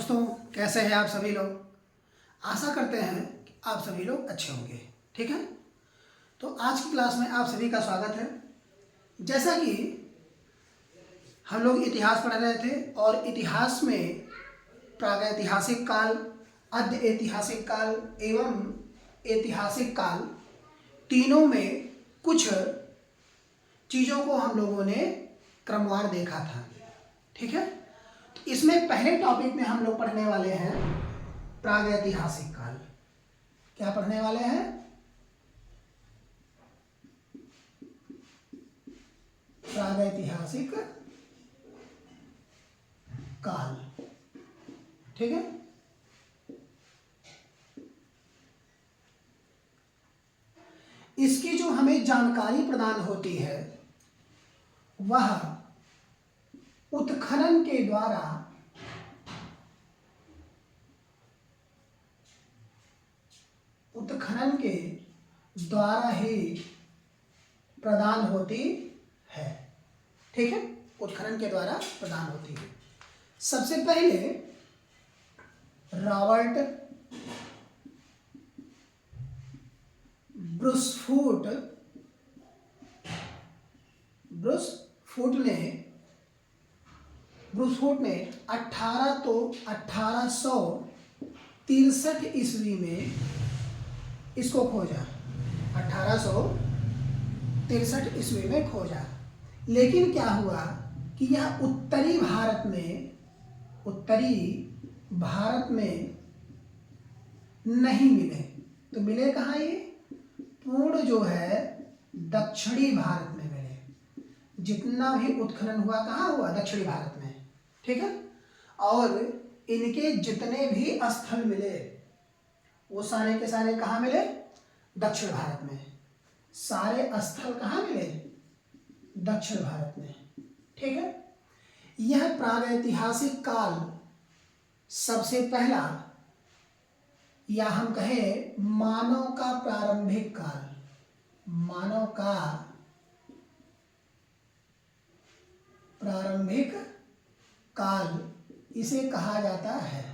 दोस्तों, कैसे हैं आप सभी लोग। आशा करते हैं कि आप सभी लोग अच्छे होंगे। ठीक है, तो आज की क्लास में आप सभी का स्वागत है। जैसा कि हम लोग इतिहास पढ़ रहे थे और इतिहास में प्रागैतिहासिक काल, आद्य ऐतिहासिक काल एवं ऐतिहासिक काल, तीनों में कुछ चीज़ों को हम लोगों ने क्रमवार देखा था। ठीक है, तो इसमें पहले टॉपिक में हम लोग पढ़ने वाले हैं प्रागैतिहासिक काल। क्या पढ़ने वाले हैं? प्रागैतिहासिक काल। ठीक है, इसकी जो हमें जानकारी प्रदान होती है वह उत्खनन के द्वारा ही प्रदान होती है। ठीक है, उत्खनन के द्वारा प्रदान होती है। सबसे पहले रॉबर्ट ब्रूसफूट ने 1863 ईस्वी में इसको खोजा। 1863 ईस्वी में खोजा। लेकिन क्या हुआ कि यह उत्तरी भारत में नहीं मिले। तो मिले कहाँ? ये पूर्ण जो है दक्षिणी भारत में मिले। जितना भी उत्खनन हुआ कहाँ हुआ? दक्षिणी भारत में। ठीक है, और इनके जितने भी स्थल मिले वो सारे के सारे कहाँ मिले? दक्षिण भारत में। सारे स्थल कहाँ मिले? दक्षिण भारत में। ठीक है, यह प्रागैतिहासिक काल सबसे पहला, या हम कहें मानव का प्रारंभिक काल, मानव का प्रारंभिक काल इसे कहा जाता है।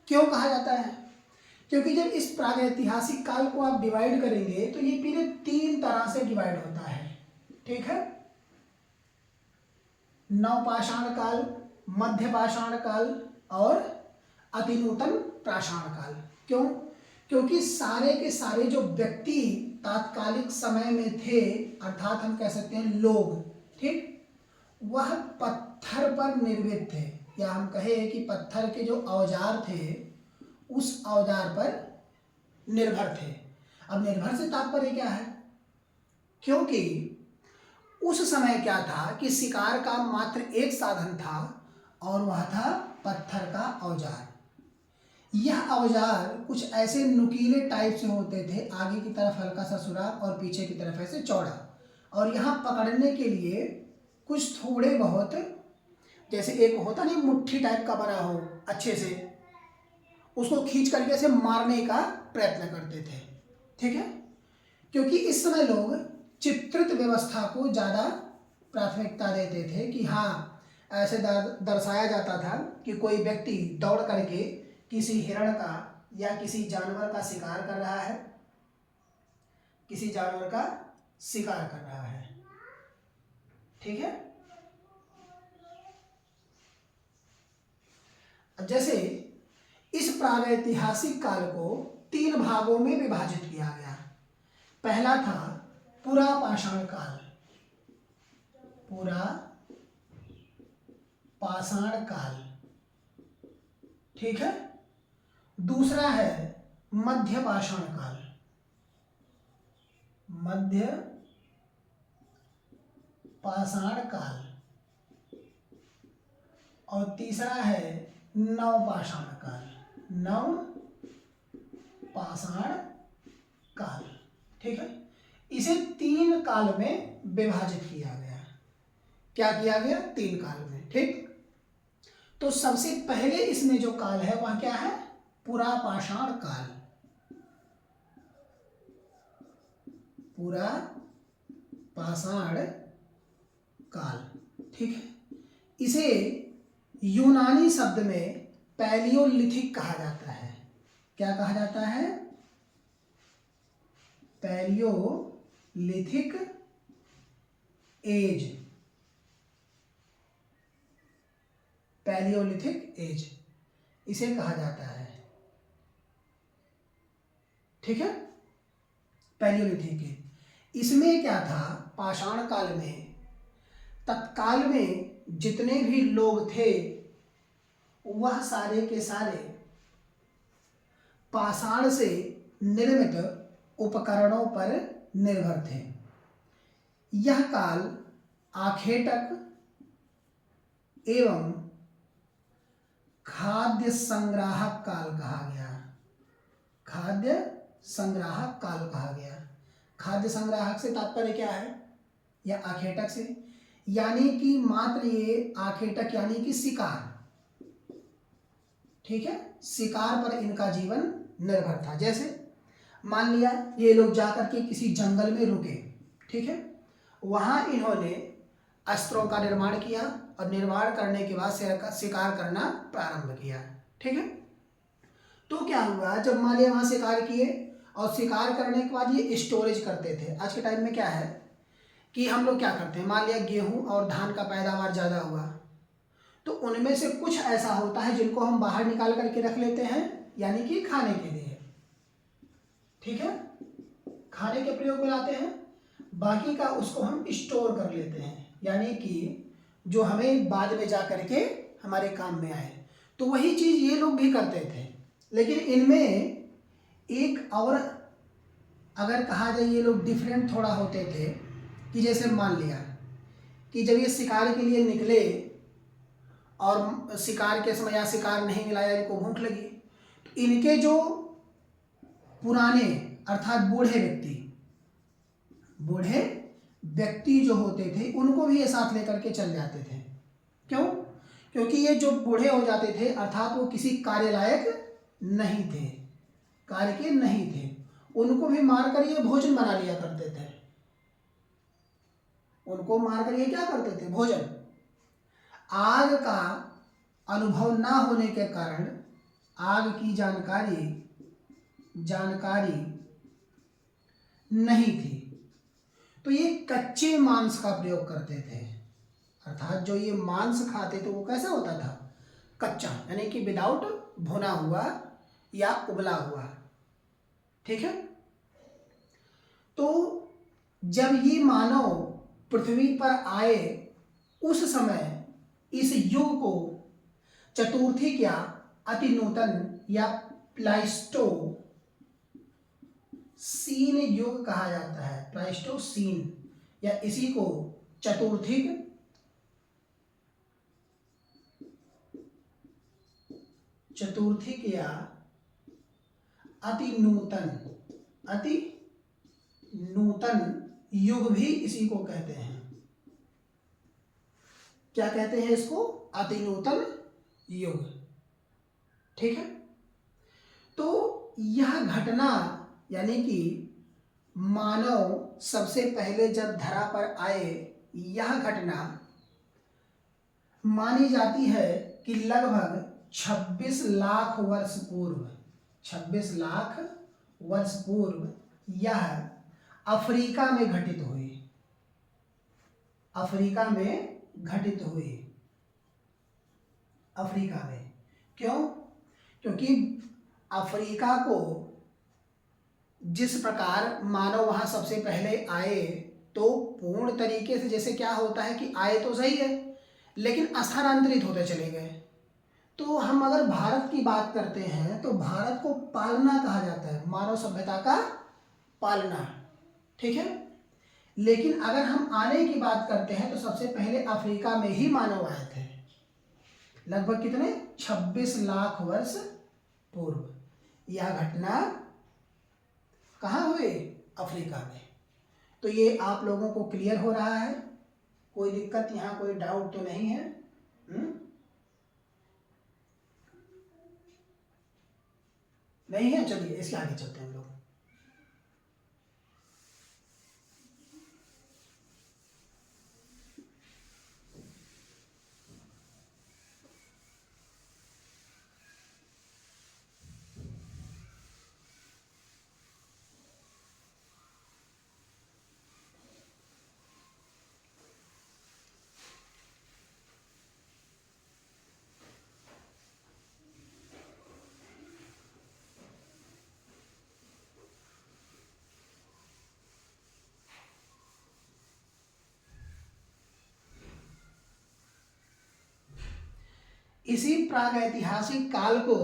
क्यों कहा जाता है? क्योंकि जब इस प्रागैतिहासिक काल को आप डिवाइड करेंगे तो ये पूरे 3 तरह से डिवाइड होता है। ठीक है, नवपाषाण काल, मध्य पाषाण काल और अतिनूतन पाषाण काल। क्यों? क्योंकि सारे के सारे जो व्यक्ति तात्कालिक समय में थे, अर्थात हम कह सकते हैं लोग, ठीक, वह पत्थर पर निर्मित थे, या हम कहें कि पत्थर के जो औजार थे उस औजार पर निर्भर थे। अब निर्भर से तात्पर्य क्या है? क्योंकि उस समय क्या था कि शिकार का मात्र एक साधन था और वह था पत्थर का औजार। यह औजार कुछ ऐसे नुकीले टाइप से होते थे, आगे की तरफ हल्का सा सुराख और पीछे की तरफ ऐसे चौड़ा, और यहाँ पकड़ने के लिए कुछ थोड़े बहुत, जैसे एक होता नहीं मुट्ठी टाइप का बना हो, अच्छे से उसको खींच करके ऐसे मारने का प्रयत्न करते थे। ठीक है, क्योंकि इस समय लोग चित्रित व्यवस्था को ज़्यादा प्राथमिकता देते थे कि हाँ, ऐसे दर्शाया जाता था कि कोई व्यक्ति दौड़ करके किसी हिरण का या किसी जानवर का शिकार कर रहा है, ठीक है। अब जैसे इस प्रागैतिहासिक काल को 3 भागों में विभाजित किया गया। पहला था पुरा पाषाण काल, ठीक है। दूसरा है मध्य पाषाण काल, और तीसरा है नवपाषाण काल, ठीक है। इसे 3 काल में विभाजित किया गया। क्या किया गया? 3 काल में, ठीक। तो सबसे पहले इसमें जो काल है वह क्या है? पुरा पाषाण काल, ठीक है। इसे यूनानी शब्द में पैलियोलिथिक कहा जाता है। क्या कहा जाता है? Palaeolithic as. पैलियोलिथिक एज इसे कहा जाता है। ठीक है, पैलियोलिथिक एज। इसमें क्या था? पाषाण काल में तत्काल में जितने भी लोग थे वह सारे के सारे पाषाण से निर्मित उपकरणों पर निर्भर थे। यह काल आखेटक एवं खाद्य संग्राहक काल कहा गया। खाद्य संग्राहक काल कहा गया। खाद्य संग्राहक से तात्पर्य क्या है? या आखेटक से, यानी कि मात्र ये आखेटक यानी कि शिकार, ठीक है, शिकार पर इनका जीवन निर्भर था। जैसे मान लिया ये लोग जाकर के किसी जंगल में रुके, ठीक है, वहां इन्होंने अस्त्रों का निर्माण किया और निर्माण करने के बाद शिकार करना प्रारंभ किया। ठीक है, तो क्या हुआ, जब मान लिया वहां शिकार किए और शिकार करने के बाद ये स्टोरेज करते थे। आज के टाइम में क्या है कि हम लोग क्या करते हैं, मान लिया गेहूं और धान का पैदावार ज़्यादा हुआ तो उनमें से कुछ ऐसा होता है जिनको हम बाहर निकाल करके रख लेते हैं, यानी कि खाने के लिए, ठीक है, खाने के प्रयोग में लाते हैं। बाकी का उसको हम स्टोर कर लेते हैं, यानी कि जो हमें बाद में जा करके हमारे काम में आए। तो वही चीज़ ये लोग भी करते थे, लेकिन इनमें एक और अगर कहा जाए ये लोग डिफरेंट थोड़ा होते थे कि जैसे मान लिया कि जब ये शिकार के लिए निकले और शिकार के समय या शिकार नहीं मिला या इनको भूख लगी तो इनके जो पुराने अर्थात बूढ़े व्यक्ति जो होते थे उनको भी ये साथ लेकर के चल जाते थे। क्यों? क्योंकि ये जो बूढ़े हो जाते थे अर्थात वो किसी कार्य लायक नहीं थे, कार्य के नहीं थे, उनको भी मारकर ये भोजन बना लिया करते थे। उनको मारकर ये क्या करते थे? भोजन। आग का अनुभव ना होने के कारण आग की जानकारी नहीं थी, तो ये कच्चे मांस का प्रयोग करते थे। अर्थात जो ये मांस खाते थे वो कैसा होता था? कच्चा, यानी कि विदाउट भुना हुआ या उबला हुआ। ठीक है, तो जब ये मानव पृथ्वी पर आए उस समय इस युग को चतुर्थिक या अति नूतन या प्लाइस्टोसीन युग कहा जाता है। प्लाइस्टोसीन या इसी को चतुर्थिक या अति नूतन युग भी इसी को कहते हैं। क्या कहते हैं इसको? अति नूतन युग। ठीक है, तो यह घटना यानी कि मानव सबसे पहले जब धरा पर आए, यह घटना मानी जाती है कि लगभग 26 लाख वर्ष पूर्व, 26 लाख वर्ष पूर्व यह अफ्रीका में घटित हुई। अफ्रीका में घटित हुई। अफ्रीका में क्यों? क्योंकि अफ्रीका को जिस प्रकार मानव वहां सबसे पहले आए तो पूर्ण तरीके से, जैसे क्या होता है कि आए तो सही है लेकिन स्थानांतरित होते चले गए। तो हम अगर भारत की बात करते हैं तो भारत को पालना कहा जाता है, मानव सभ्यता का पालना। ठीक है, लेकिन अगर हम आने की बात करते हैं तो सबसे पहले अफ्रीका में ही मानव आए थे। लगभग कितने? 26 लाख वर्ष पूर्व यह घटना कहाँ हुई? अफ्रीका में। तो ये आप लोगों को क्लियर हो रहा है? कोई दिक्कत यहाँ, कोई डाउट तो नहीं है? नहीं है? चलिए इसके आगे चलते हैं हम लोग। इसी प्रागैतिहासिक काल को,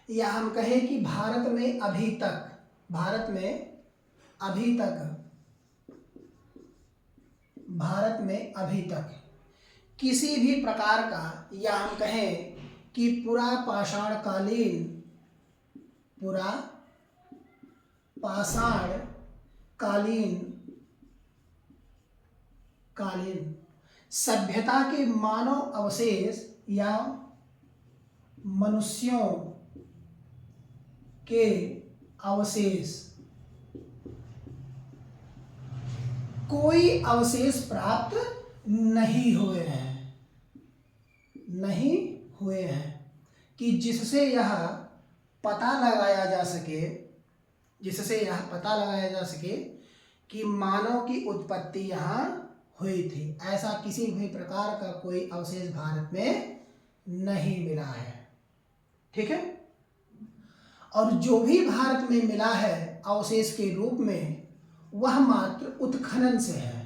या हम कहें कि भारत में अभी तक किसी भी प्रकार का, या हम कहें कि पुरा पाषाण कालीन सभ्यता के मानव अवशेष या मनुष्यों के अवशेष, कोई अवशेष प्राप्त नहीं हुए हैं कि जिससे यह पता लगाया जा सके कि मानव की उत्पत्ति यहाँ हुई थी। ऐसा किसी भी प्रकार का कोई अवशेष भारत में नहीं मिला है। ठीक है। और जो भी भारत में मिला है अवशेष के रूप में, वह मात्र उत्खनन से है,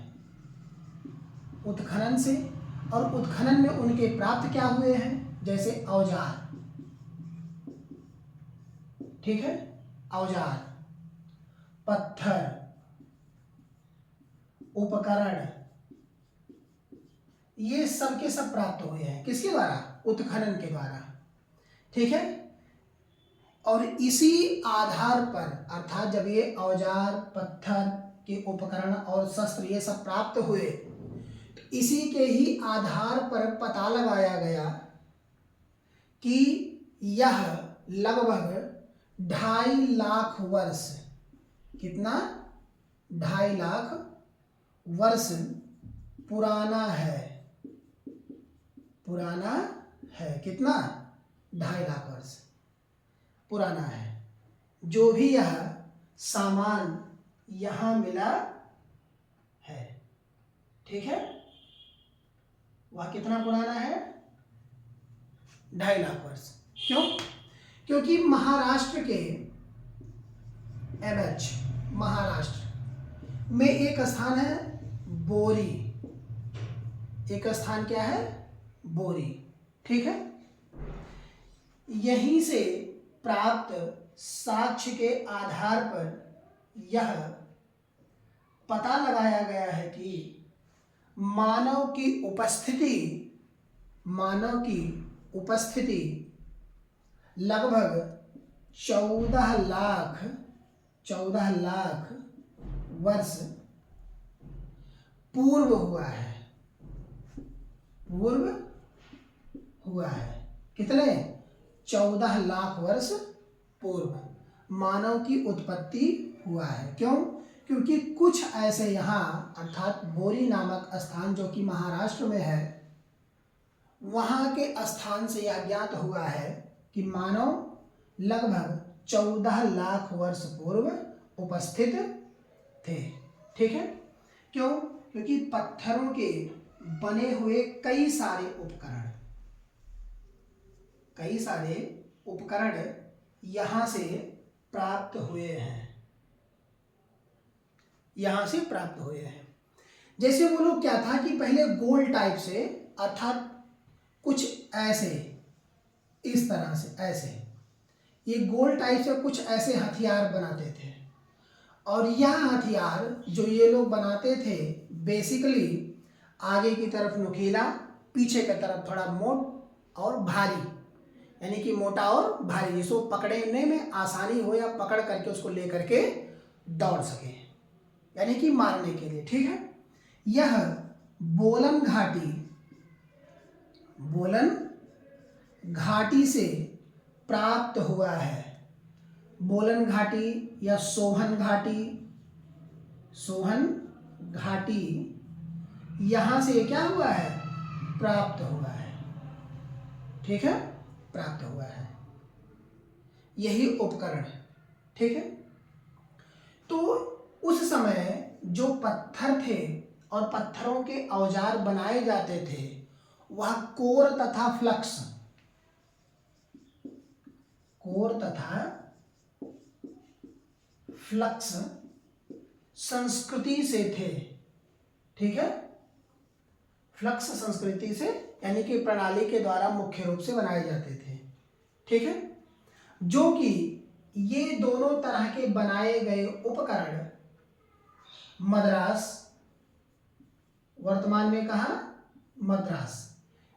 और उत्खनन में उनके प्राप्त क्या हुए हैं, जैसे औजार। ठीक है, औजार, पत्थर, उपकरण, ये सब के सब प्राप्त हुए हैं किसके द्वारा, उत्खनन के द्वारा। ठीक है। और इसी आधार पर, अर्थात जब ये औजार, पत्थर के उपकरण और शस्त्र ये सब प्राप्त हुए, तो इसी के ही आधार पर पता लगाया गया कि यह लगभग 2.5 लाख वर्ष, कितना, 2.5 लाख वर्ष पुराना है। कितना, 2.5 लाख वर्ष पुराना है। जो भी यह सामान यहां मिला है, ठीक है, वह कितना पुराना है, 2.5 लाख वर्ष। क्यों? क्योंकि महाराष्ट्र के महाराष्ट्र में एक स्थान है बोरी, एक स्थान क्या है, बोरी। ठीक है। यहीं से प्राप्त साक्ष्य के आधार पर यह पता लगाया गया है कि मानव की उपस्थिति लगभग 14 लाख वर्ष पूर्व हुआ है। कितने, 14 लाख वर्ष पूर्व मानव की उत्पत्ति हुआ है। क्यों? क्योंकि कुछ ऐसे यहाँ, अर्थात बोरी नामक स्थान जो कि महाराष्ट्र में है, वहाँ के स्थान से यह ज्ञात हुआ है कि मानव लगभग 14 लाख वर्ष पूर्व उपस्थित थे। ठीक है। क्यों? क्योंकि पत्थरों के बने हुए कई सारे उपकरण यहां से प्राप्त हुए हैं। जैसे वो लोग क्या था कि पहले गोल टाइप से, अर्थात कुछ ऐसे, इस तरह से, ऐसे ये गोल टाइप से कुछ ऐसे हथियार बनाते थे। और यह हथियार जो ये लोग बनाते थे, बेसिकली आगे की तरफ नुकीला, पीछे की तरफ थोड़ा मोट और भारी, यानी कि मोटा और भारी, जिसको पकड़ने में आसानी हो या पकड़ करके उसको लेकर के दौड़ सके, यानी कि मारने के लिए। ठीक है। यह बोलन घाटी से प्राप्त हुआ है। बोलन घाटी या सोहन घाटी यहां से क्या हुआ है, प्राप्त हुआ है। ठीक है, प्राप्त हुआ है यही उपकरण। ठीक है। तो उस समय जो पत्थर थे और पत्थरों के औजार बनाए जाते थे, वह कोर तथा फ्लक्स संस्कृति से थे। ठीक है, फ्लक्स संस्कृति से यानी कि प्रणाली के द्वारा मुख्य रूप से बनाए जाते थे। ठीक है, जो कि ये दोनों तरह के बनाए गए उपकरण मद्रास, वर्तमान में कहा मद्रास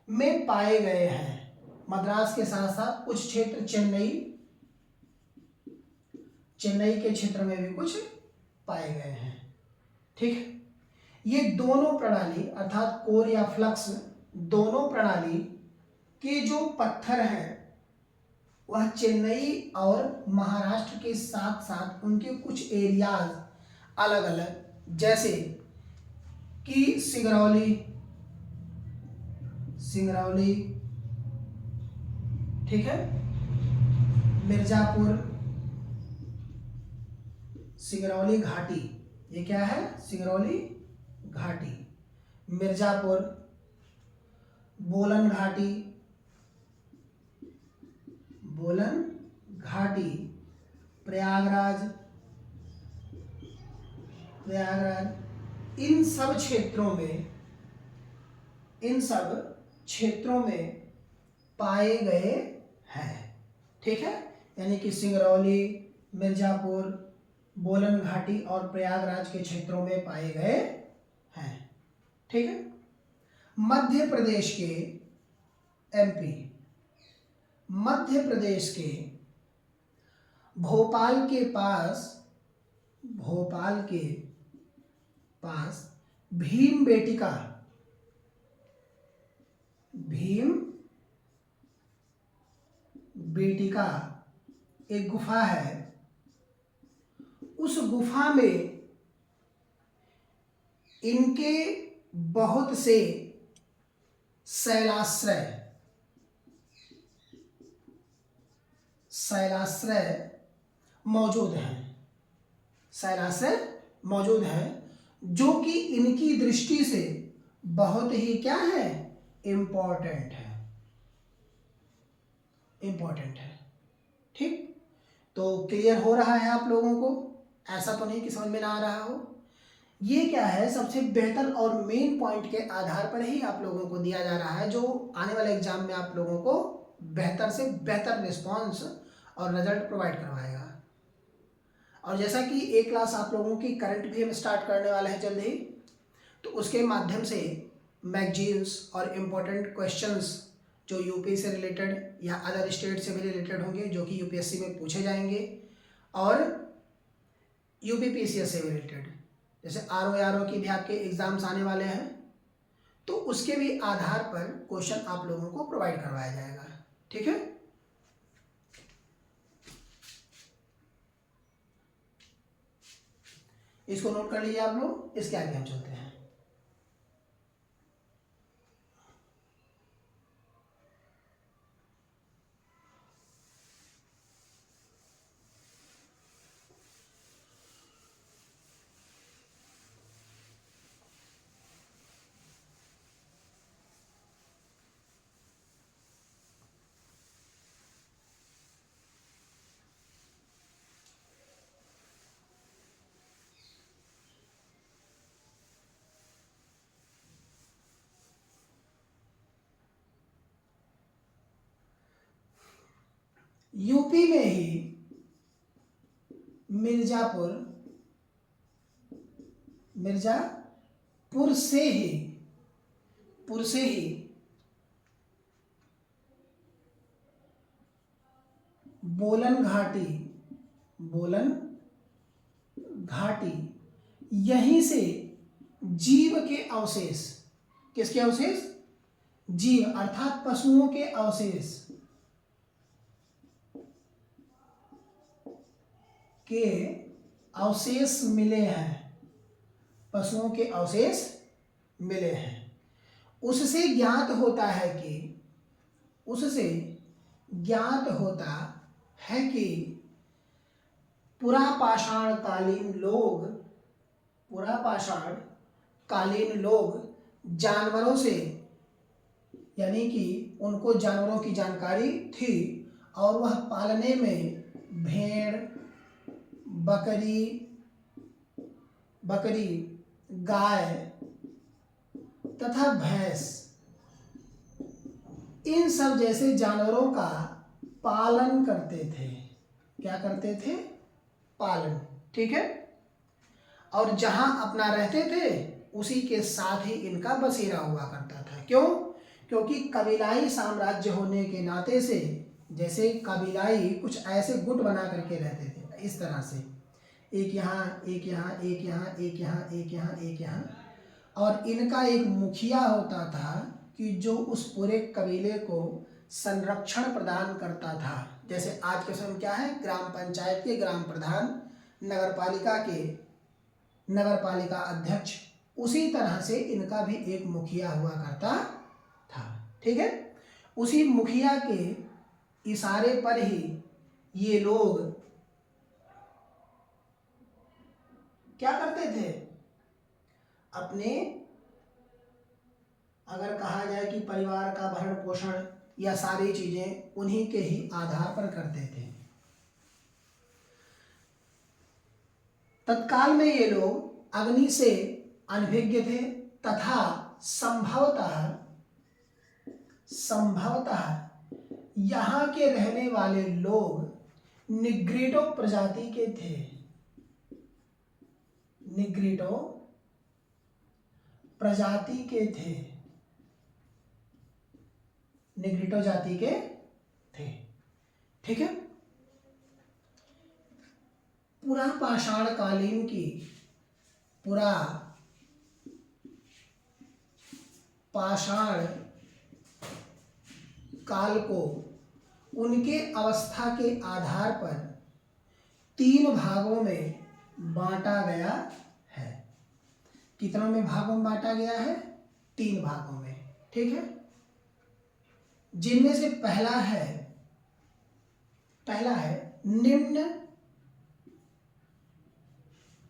में पाए गए हैं। मद्रास के साथ साथ कुछ क्षेत्र चेन्नई के क्षेत्र में भी कुछ पाए गए हैं। ठीक है, ये दोनों प्रणाली अर्थात कोर या फ्लक्स, दोनों प्रणाली के जो पत्थर हैं वह चेन्नई और महाराष्ट्र के साथ साथ उनके कुछ एरियाज अलग अलग, जैसे कि सिंगरौली, ठीक है, मिर्जापुर, सिंगरौली घाटी, ये क्या है सिंगरौली घाटी, मिर्जापुर, बोलन घाटी, प्रयागराज, इन सब क्षेत्रों में पाए गए हैं। ठीक है, यानी कि सिंगरौली, मिर्जापुर, बोलन घाटी और प्रयागराज के क्षेत्रों में पाए गए हैं। ठीक है, मध्य प्रदेश के एमपी, मध्य प्रदेश के भोपाल के पास भीमबेटका एक गुफा है। उस गुफा में इनके बहुत से शैलाश्रय मौजूद हैं, जो कि इनकी दृष्टि से बहुत ही क्या है इम्पोर्टेंट है। ठीक, तो क्लियर हो रहा है आप लोगों को? ऐसा तो नहीं कि समझ में ना आ रहा हो। ये क्या है, सबसे बेहतर और मेन पॉइंट के आधार पर ही आप लोगों को दिया जा रहा है, जो आने वाले एग्जाम में आप लोगों को बेहतर से बेहतर रिस्पॉन्स और रिजल्ट प्रोवाइड करवाएगा। और जैसा कि एक क्लास आप लोगों की करंट भी हम स्टार्ट करने वाले हैं जल्द ही, तो उसके माध्यम से मैगजीन्स और इम्पोर्टेंट क्वेश्चंस जो यूपी से रिलेटेड या अदर स्टेट से भी रिलेटेड होंगे, जो कि यूपीएससी में पूछे जाएंगे, और यूपीपीसीएस से भी रिलेटेड, जैसे आरओ की भी आपके एग्जाम्स आने वाले हैं, तो उसके भी आधार पर क्वेश्चन आप लोगों को प्रोवाइड करवाया जाएगा। ठीक है, इसको नोट कर लीजिए आप लोग। इसके आगे हम चलते हैं। यूपी में ही मिर्जापुर से ही बोलन घाटी, यहीं से जीव के अवशेष, किसके अवशेष? जीव अर्थात पशुओं के अवशेष मिले हैं, पशुओं के अवशेष मिले हैं। उससे ज्ञात होता है कि पुरापाषाण कालीन लोग जानवरों से, यानी कि उनको जानवरों की जानकारी थी, और वह पालने में भेड़, बकरी, गाय तथा भैंस इन सब जैसे जानवरों का पालन करते थे। क्या करते थे? पालन। ठीक है। और जहां अपना रहते थे उसी के साथ ही इनका बसेरा हुआ करता था। क्यों? क्योंकि कबीलाई साम्राज्य होने के नाते से, जैसे कबीलाई कुछ ऐसे गुट बना करके रहते थे इस तरह से, एक यहाँ एक यहाँ एक यहाँ एक यहाँ एक यहाँ एक यहाँ, और इनका एक मुखिया होता था कि जो उस पूरे कबीले को संरक्षण प्रदान करता था। जैसे आज के समय क्या है, ग्राम पंचायत के ग्राम प्रधान, नगर पालिका अध्यक्ष, उसी तरह से इनका भी एक मुखिया हुआ करता था। ठीक है। उसी मुखिया के इशारे पर ही ये लोग क्या करते थे? अपने, अगर कहा जाए कि परिवार का भरण पोषण या सारी चीजें उन्हीं के ही आधार पर करते थे। तत्काल में ये लोग अग्नि से अनभिज्ञ थे तथा संभवतः यहाँ के रहने वाले लोग निग्रिडो प्रजाति के थे। निग्रिडो प्रजाति के थे, निग्रिडो जाति के थे। ठीक है। पुरा पाषाण कालीन की, पुरा पाषाण काल को उनके अवस्था के आधार पर 3 भागों में बांटा गया है। कितनों में भागों में बांटा गया है? 3 भागों में। ठीक है। जिनमें से पहला है निम्न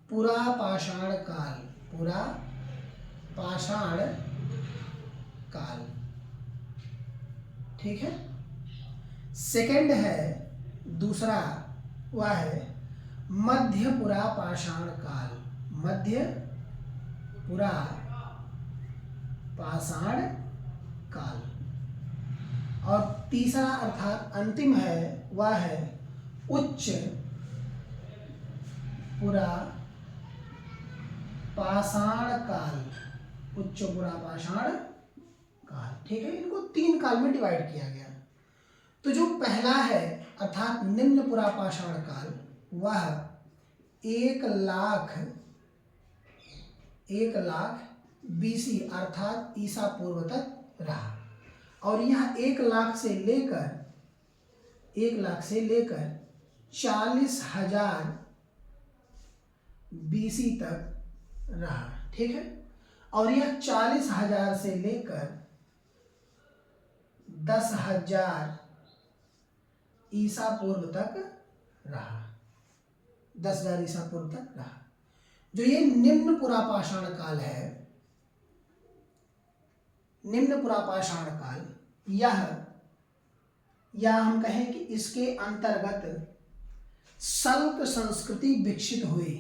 पुरा पाषाण काल। पुरा पाषाण काल। ठीक है। सेकंड है, दूसरा वह है मध्य पुरा पाषाण काल। मध्य पुरा पाषाण काल। और तीसरा अर्थात अंतिम है, वह है उच्च पुरा पाषाण काल। उच्च पुरा पाषाण काल। ठीक है। इनको 3 काल में डिवाइड किया गया। तो जो पहला है अर्थात निम्न पुरा पाषाण काल, वह 1 लाख BC अर्थात ईसा पूर्व तक रहा। और यह 1 लाख से लेकर 40,000 BC तक रहा। ठीक है। और यह 40,000 से लेकर 10,000 ईसा पूर्व तक रहा। 10,000 ईसा पूर्व तक रहा। जो ये निम्न पुरा पाषाण काल है, निम्न पुरा पाषाण काल, या हम कहें कि इसके अंतर्गत सल्क संस्कृति विकसित हुई।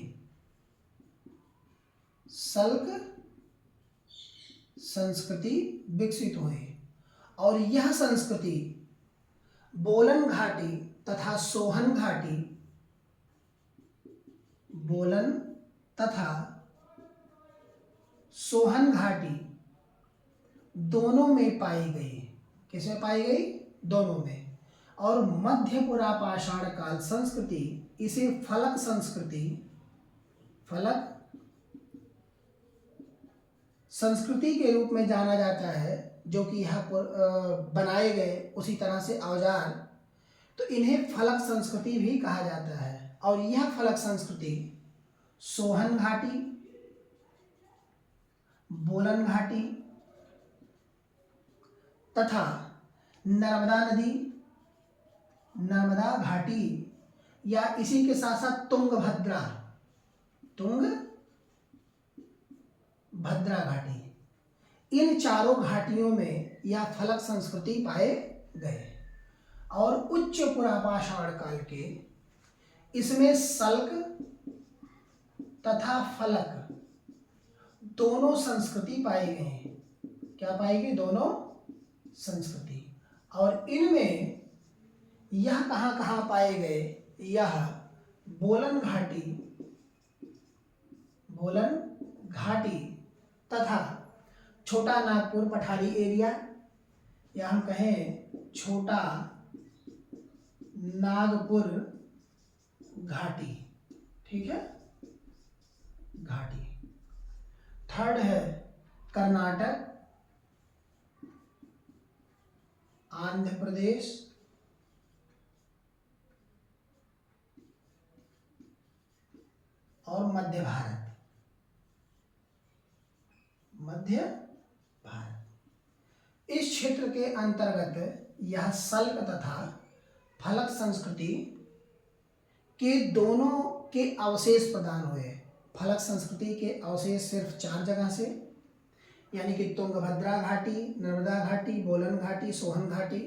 सल्क संस्कृति विकसित हुई। और यह संस्कृति बोलन घाटी तथा सोहन घाटी, बोलन तथा सोहन घाटी दोनों में पाई गई। किसमें पाई गई? दोनों में। और मध्य पुरा पाषाण काल संस्कृति, इसे फलक संस्कृति के रूप में जाना जाता है, जो कि यहाँ पर बनाए गए उसी तरह से औजार, तो इन्हें फलक संस्कृति भी कहा जाता है। और यह फलक संस्कृति सोहन घाटी, बोलन घाटी तथा नर्मदा नदी, नर्मदा घाटी, या इसी के साथ साथ तुंगभद्रा घाटी, इन चारों घाटियों में यह फलक संस्कृति पाए गए। और उच्च पुरा पाषाण काल के इसमें सल्क तथा फलक दोनों संस्कृति पाई गई। क्या पाई गई? दोनों संस्कृति। और इनमें यह कहाँ कहाँ पाए गए, यह बोलन घाटी तथा छोटा नागपुर पठारी एरिया, या हम कहें छोटा नागपुर घाटी, ठीक है, घाटी। थर्ड है कर्नाटक, आंध्र प्रदेश, और मध्य भारत। इस क्षेत्र के अंतर्गत यह सल्क तथा फलक संस्कृति के दोनों के अवशेष प्रदान हुए। फलक संस्कृति के अवशेष सिर्फ 4 जगह से, यानी कि तुंगभद्रा घाटी, नर्मदा घाटी, बोलन घाटी, सोहन घाटी।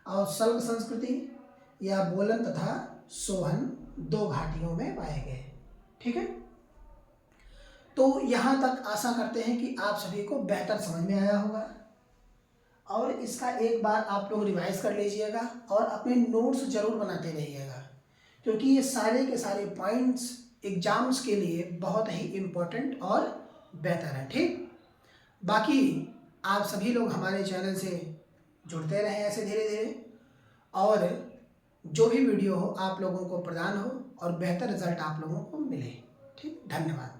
और सल्क संस्कृति या बोलन तथा सोहन 2 घाटियों में पाए गए। ठीक है, तो यहाँ तक आशा करते हैं कि आप सभी को बेहतर समझ में आया होगा, और इसका एक बार आप लोग रिवाइज कर लीजिएगा और अपने नोट्स जरूर बनाते रहिएगा, क्योंकि ये सारे के सारे पॉइंट्स एग्जाम्स के लिए बहुत ही इम्पोर्टेंट और बेहतर है। ठीक, बाकी आप सभी लोग हमारे चैनल से जुड़ते रहें ऐसे धीरे धीरे, और जो भी वीडियो हो आप लोगों को प्रदान हो और बेहतर रिजल्ट आप लोगों को मिले। ठीक, धन्यवाद।